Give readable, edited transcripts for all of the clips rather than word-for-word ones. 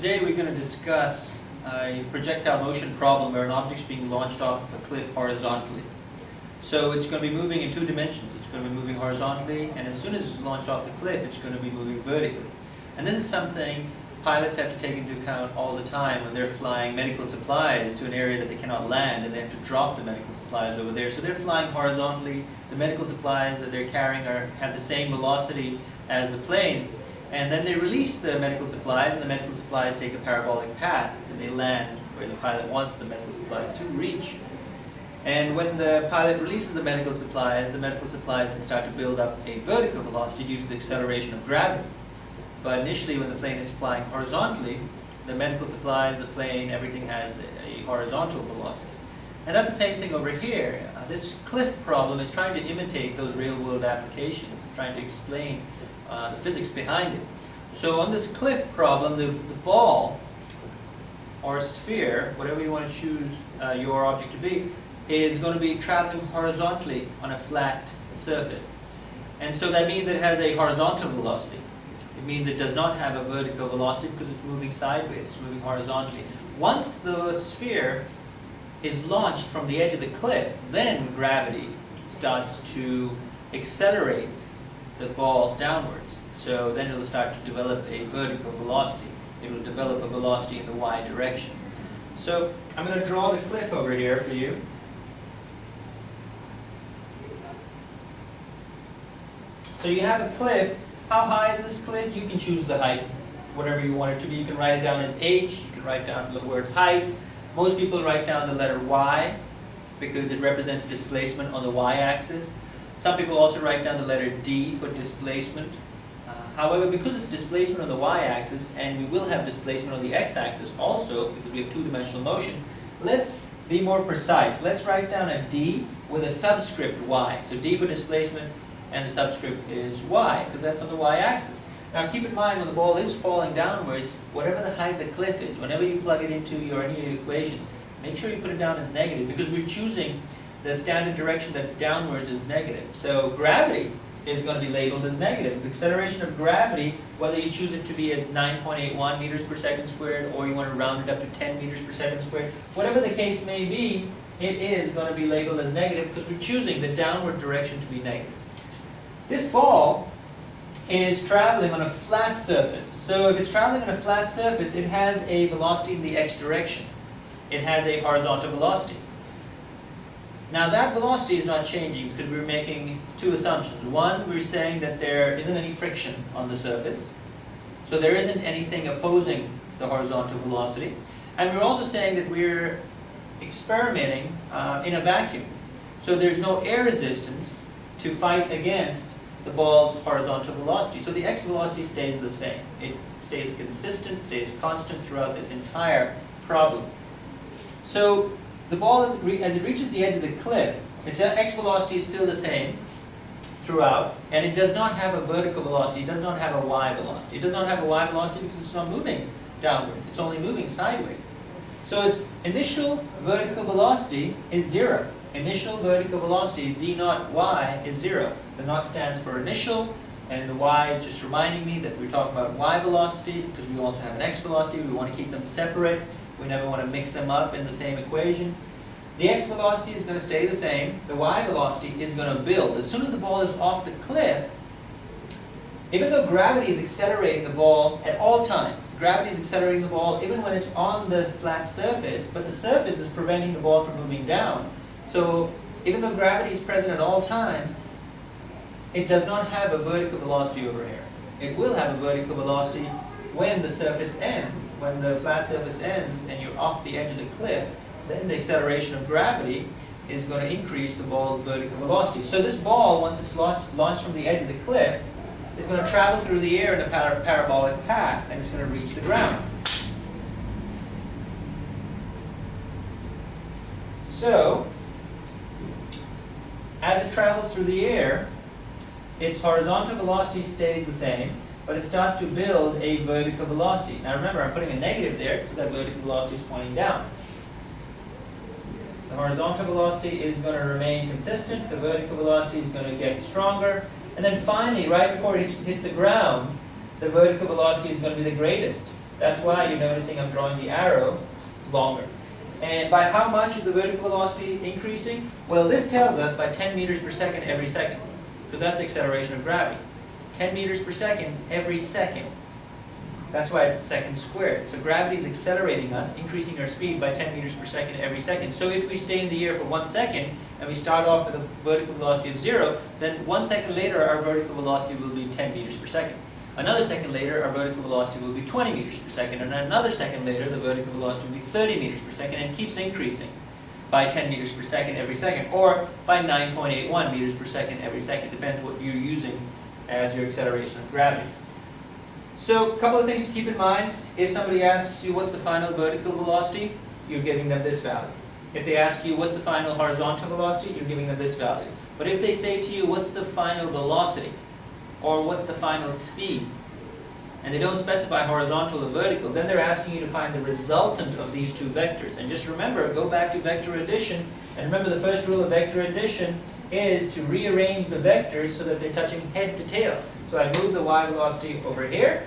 Today we're going to discuss a projectile motion problem where an object is being launched off a cliff horizontally. So it's going to be moving in two dimensions. It's going to be moving horizontally, and as soon as it's launched off the cliff, it's going to be moving vertically. And this is something pilots have to take into account all the time when they're flying medical supplies to an area that they cannot land, and they have to drop the medical supplies over there. So they're flying horizontally. The medical supplies that they're carrying have the same velocity as the plane. And then they release the medical supplies, and the medical supplies take a parabolic path, and they land where the pilot wants the medical supplies to reach. And when the pilot releases the medical supplies then start to build up a vertical velocity due to the acceleration of gravity. But initially, when the plane is flying horizontally, the medical supplies, the plane, everything has a horizontal velocity. And that's the same thing over here. This cliff problem is trying to imitate those real-world applications, trying to explain the physics behind it. So on this cliff problem, the ball or sphere, whatever you want to choose your object to be, is going to be traveling horizontally on a flat surface. And so that means it has a horizontal velocity. It means it does not have a vertical velocity because it's moving sideways, it's moving horizontally. Once the sphere is launched from the edge of the cliff, then gravity starts to accelerate the ball downwards. So then it will start to develop a vertical velocity. It will develop a velocity in the y direction. So I'm going to draw the cliff over here for you. So you have a cliff. How high is this cliff? You can choose the height, whatever you want it to be. You can write it down as h. You can write down the word height. Most people write down the letter y because it represents displacement on the y-axis. Some people also write down the letter d for displacement. However, because it's displacement on the y-axis, and we will have displacement on the x-axis also, because we have two-dimensional motion, let's be more precise. Let's write down a d with a subscript y. So d for displacement, and the subscript is y, because that's on the y-axis. Now keep in mind, when the ball is falling downwards, whatever the height of the cliff is, whenever you plug it into any of your equations, make sure you put it down as negative, because we're choosing the standard direction that downwards is negative. So gravity is going to be labeled as negative. The acceleration of gravity, whether you choose it to be as 9.81 meters per second squared, or you want to round it up to 10 meters per second squared, whatever the case may be, it is going to be labeled as negative because we're choosing the downward direction to be negative. This ball is traveling on a flat surface. So if it's traveling on a flat surface, it has a velocity in the x direction. It has a horizontal velocity. Now that velocity is not changing because we're making two assumptions. One, we're saying that there isn't any friction on the surface. So there isn't anything opposing the horizontal velocity. And we're also saying that we're experimenting in a vacuum. So there's no air resistance to fight against the ball's horizontal velocity. So the x velocity stays the same. It stays consistent, stays constant throughout this entire problem. So the ball, as it reaches the edge of the cliff, its x velocity is still the same throughout, and it does not have a vertical velocity. It does not have a y velocity. It does not have a y velocity because it's not moving downward. It's only moving sideways. So its initial vertical velocity is 0. Initial vertical velocity, v naught y, is 0. The naught stands for initial, and the y is just reminding me that we're talking about y velocity because we also have an x velocity. We want to keep them separate. We never want to mix them up in the same equation. The x velocity is going to stay the same. The y velocity is going to build. As soon as the ball is off the cliff, even though gravity is accelerating the ball at all times, gravity is accelerating the ball even when it's on the flat surface, but the surface is preventing the ball from moving down. So even though gravity is present at all times, it does not have a vertical velocity over here. It will have a vertical velocity when the surface ends, when the flat surface ends and you're off the edge of the cliff, then the acceleration of gravity is going to increase the ball's vertical velocity. So this ball, once it's launched from the edge of the cliff, is going to travel through the air in a parabolic path, and it's going to reach the ground. So, as it travels through the air, its horizontal velocity stays the same, but it starts to build a vertical velocity. Now remember, I'm putting a negative there because that vertical velocity is pointing down. The horizontal velocity is going to remain consistent, the vertical velocity is going to get stronger, and then finally, right before it hits the ground, the vertical velocity is going to be the greatest. That's why you're noticing I'm drawing the arrow longer. And by how much is the vertical velocity increasing? Well, this tells us by 10 meters per second every second, because that's the acceleration of gravity. 10 meters per second every second. That's why it's a second squared. So gravity is accelerating us, increasing our speed by 10 meters per second every second. So if we stay in the air for 1 second, and we start off with a vertical velocity of 0, then 1 second later our vertical velocity will be 10 meters per second. Another second later, our vertical velocity will be 20 meters per second, and another second later, the vertical velocity will be 30 meters per second, and it keeps increasing by 10 meters per second every second, or by 9.81 meters per second every second, depends what you're using as your acceleration of gravity. So, a couple of things to keep in mind. If somebody asks you what's the final vertical velocity, you're giving them this value. If they ask you what's the final horizontal velocity, you're giving them this value. But if they say to you, what's the final velocity? Or what's the final speed? And they don't specify horizontal or vertical, then they're asking you to find the resultant of these two vectors. And just remember, go back to vector addition, and remember the first rule of vector addition is to rearrange the vectors so that they're touching head to tail. So I move the y velocity over here,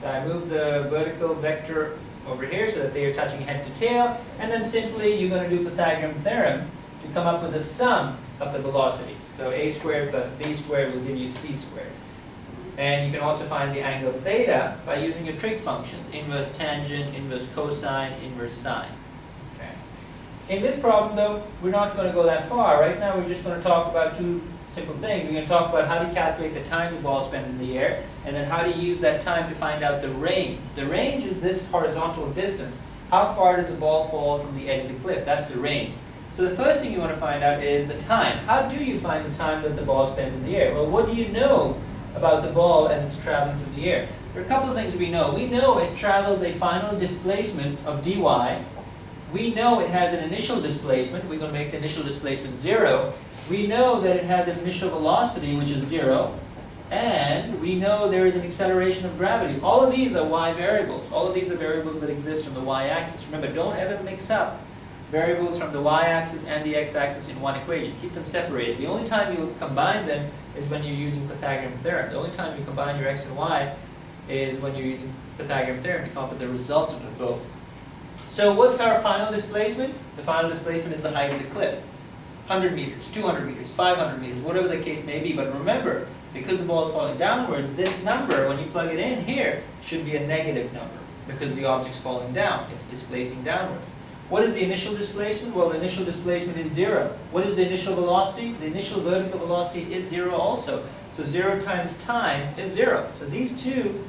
I move the vertical vector over here so that they are touching head to tail, and then simply you're going to do Pythagorean theorem to come up with the sum of the velocities. So a squared plus b squared will give you c squared. And you can also find the angle theta by using your trig functions, inverse tangent, inverse cosine, inverse sine. Okay. In this problem, though, we're not going to go that far. Right now, we're just going to talk about two simple things. We're going to talk about how to calculate the time the ball spends in the air, and then how to use that time to find out the range. The range is this horizontal distance. How far does the ball fall from the edge of the cliff? That's the range. So the first thing you want to find out is the time. How do you find the time that the ball spends in the air? Well, what do you know about the ball as it's traveling through the air? There are a couple of things we know. We know it travels a final displacement of dy. We know it has an initial displacement. We're going to make the initial displacement 0. We know that it has an initial velocity, which is 0. And we know there is an acceleration of gravity. All of these are y variables. All of these are variables that exist on the y-axis. Remember, don't ever mix up variables from the y-axis and the x-axis in one equation. Keep them separated. The only time you combine them is when you're using Pythagorean theorem. The only time you combine your x and y is when you're using Pythagorean theorem to come up with the resultant of both. So what's our final displacement? The final displacement is the height of the cliff. 100 meters, 200 meters, 500 meters, whatever the case may be. But remember, because the ball is falling downwards, this number, when you plug it in here, should be a negative number because the object's falling down. It's displacing downwards. What is the initial displacement? Well, the initial displacement is 0. What is the initial velocity? The initial vertical velocity is 0 also. So 0 times time is 0. So these two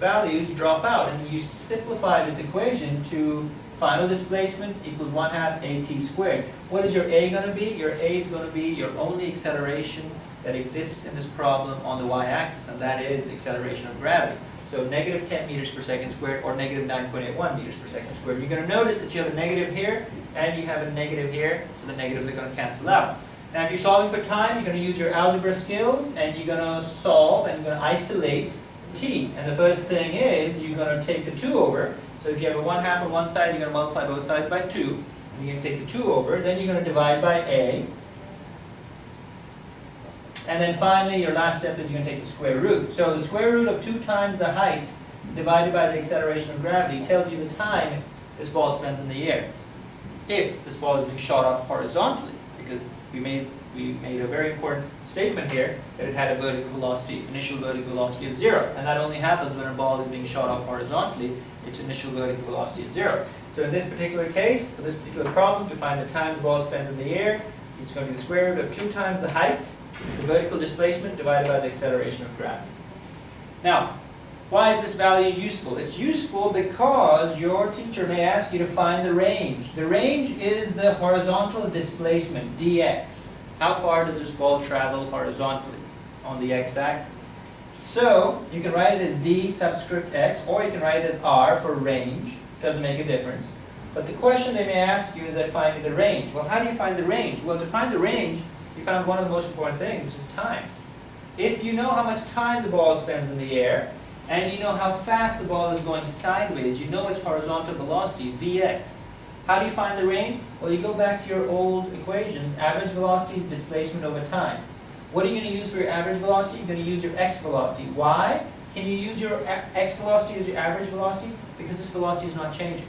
values drop out, and you simplify this equation to final displacement equals 1/2 at squared. What is your a going to be? Your a is going to be your only acceleration that exists in this problem on the y-axis, and that is the acceleration of gravity. So negative 10 meters per second squared, or negative 9.81 meters per second squared. You're going to notice that you have a negative here, and you have a negative here, so the negatives are going to cancel out. Now if you're solving for time, you're going to use your algebra skills, and you're going to solve, and you're going to isolate t. And the first thing is, you're going to take the 2 over. So if you have a 1/2 on one side, you're going to multiply both sides by 2. And you're going to take the 2 over, then you're going to divide by a. And then finally, your last step is you're going to take the square root. So the square root of 2 times the height divided by the acceleration of gravity tells you the time this ball spends in the air. If this ball is being shot off horizontally, because we made a very important statement here that it had a vertical velocity, initial vertical velocity of 0. And that only happens when a ball is being shot off horizontally. Its initial vertical velocity is 0. So in this particular case, for this particular problem, to find the time the ball spends in the air, it's going to be the square root of 2 times the height, the vertical displacement, divided by the acceleration of gravity. Now, why is this value useful? It's useful because your teacher may ask you to find the range. The range is the horizontal displacement, dx. How far does this ball travel horizontally on the x-axis? So, you can write it as d subscript x, or you can write it as r for range. Doesn't make a difference. But the question they may ask you is that finding the range. Well, how do you find the range? Well, to find the range, you found one of the most important things, which is time. If you know how much time the ball spends in the air, and you know how fast the ball is going sideways, you know its horizontal velocity, vx. How do you find the range? Well, you go back to your old equations. Average velocity is displacement over time. What are you going to use for your average velocity? You're going to use your x velocity. Why? Can you use your x velocity as your average velocity? Because this velocity is not changing.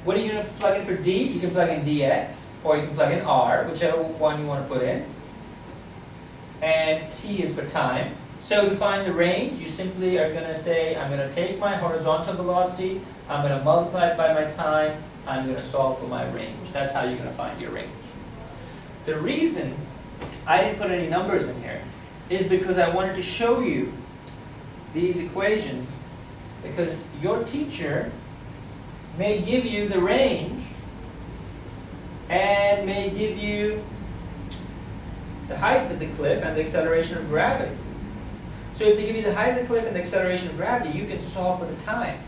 What are you going to plug in for d? You can plug in dx, or you can plug in r, whichever one you want to put in. And t is for time. So to find the range, you simply are going to say, I'm going to take my horizontal velocity, I'm going to multiply it by my time, I'm going to solve for my range. That's how you're going to find your range. The reason I didn't put any numbers in here is because I wanted to show you these equations, because your teacher may give you the range and may give you the height of the cliff and the acceleration of gravity. So if they give you the height of the cliff and the acceleration of gravity, you can solve for the time.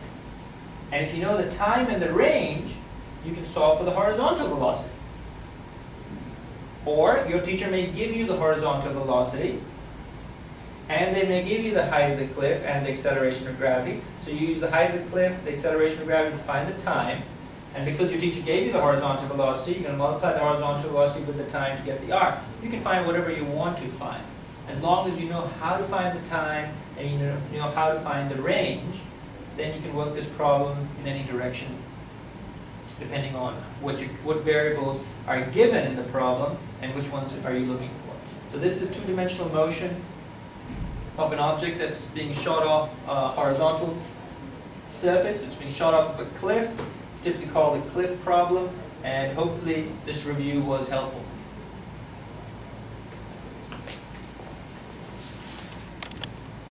And if you know the time and the range, you can solve for the horizontal velocity. Or your teacher may give you the horizontal velocity, and they may give you the height of the cliff and the acceleration of gravity. So you use the height of the cliff, the acceleration of gravity to find the time. And because your teacher gave you the horizontal velocity, you're going to multiply the horizontal velocity with the time to get the r. You can find whatever you want to find. As long as you know how to find the time and you know how to find the range, then you can work this problem in any direction, depending on what variables are given in the problem and which ones are you looking for. So this is two-dimensional motion of an object that's being shot off a horizontal surface. It's being shot off of a cliff. It's typically called a cliff problem, and hopefully this review was helpful.